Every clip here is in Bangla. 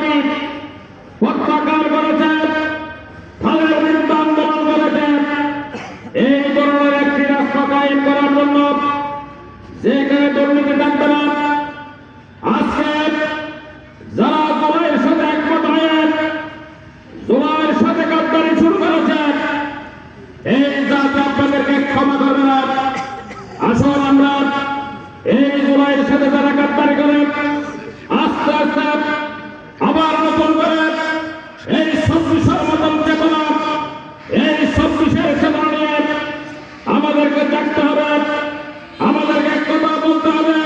কর্মী প্রত্যাখ্যান করেছেন, তাদের বিরুদ্ধে আন্দোলন করেছেন। এই ধরনের একটি রাষ্ট্র কায়েম করার জন্য যেখানে দুর্নীতি থাকবে না, আজকে যারা জুলাইয়ের সাথে একমত হয়ে জুলাইয়ের সাথে গাদ্দারি শুরু করেছেন, এই জাতি আপনাদেরকে ক্ষমা করবে না। আসুন আমরা এই জুলাইয়ের সাথে যারা গাদ্দারি করেন, আস্তে আস্তে আবার নতুন করে এই ২৬-এর মতন চেতনা, এই ২৬-এর চেতনা নিয়ে আমাদেরকে জাগতে হবে, আমাদেরকে এক কথা বলতে হবে।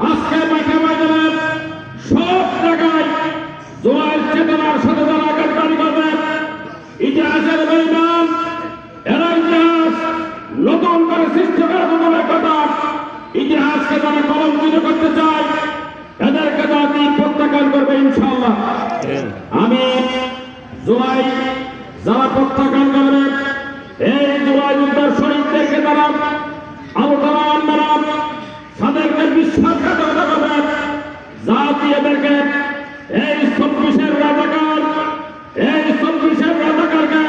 আজকে মাঠে ময়দানে সব জায়গায় জুলাইয়ের চেতনার সাথে যারা গাদ্দারি করবে, ইতিহাসের বেঈমান, এরা ইতিহাস নতুন করে সৃষ্টি করার দূরের কথা, ইতিহাসকে যারা কলঙ্কিত করতে চায় এদেরকে জাতি প্রত্যাখ্যান করবে ইনশাআল্লাহ। আমি জুলাই যারা প্রত্যাখ্যান করবে, এই জুলাই যুদ্ধের শহীদদেরকে তারা আলোচনা আনবে না, তাদেরকে বিশ্বাসঘাতকতা করবে। জাতি এদেরকে এই ২৬-এর রাজাকার, এই ২৬-এর রাজাকারকে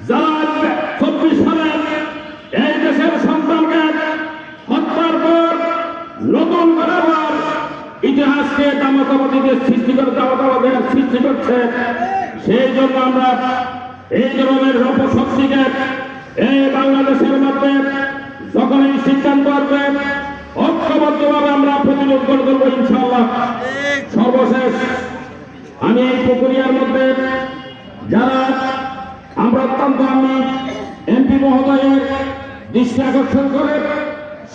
যারা ২৪ সালে এই দেশের সন্তানকে হত্যার পর নতুন করে আবার ইতিহাসকে দামাদাবাদীদের সৃষ্টি করে দামাদাবাদের সৃষ্টি করছে, সেই জন্য আমরা এই ধরনের অপশক্তিকে এই বাংলাদেশের মধ্যে যখন এই সিদ্ধান্ত আসবে ঐক্যবদ্ধভাবে আমরা প্রতিরোধ করে দেবো ইনশাআল্লাহ। সর্বশেষ আমি এই প্রক্রিয়ার মধ্যে যারা আমরা অত্যন্ত আমি এমপি মহোদয়ের দৃষ্টি আকর্ষণ করে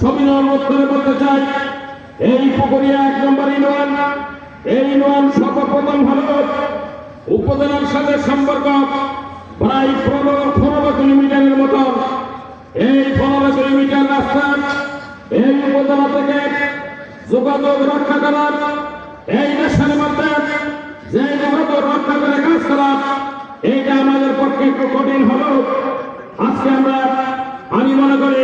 সবিনয় অনুরোধ করে বলতে চাই, এই প্রক্রিয়া ১ নম্বর ইউনিয়ন, এই ইউনিয়ন সর্বপ্রথম হল উপজেলার সাথে সম্পর্ক প্রায় ১৫ কিলোমিটারের মতন। এই ১৫ কিলোমিটার রাস্তা এই উপজেলা থেকে যোগাযোগ রক্ষা করার, এই দেশের মধ্যে যে যোগাযোগ রক্ষা করে কাজ করা, এইটা আমাদের পক্ষে একটু কঠিন হলো। আজকে আমি মনে করি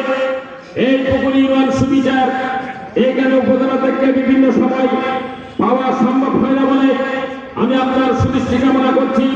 এই পুকুর ইউনিয়ন সুবিচার এইখানে উপজেলা থেকে বিভিন্ন সময় পাওয়া সম্ভব হয় না বলে আমি আপনার সুদৃষ্টি কামনা করছি।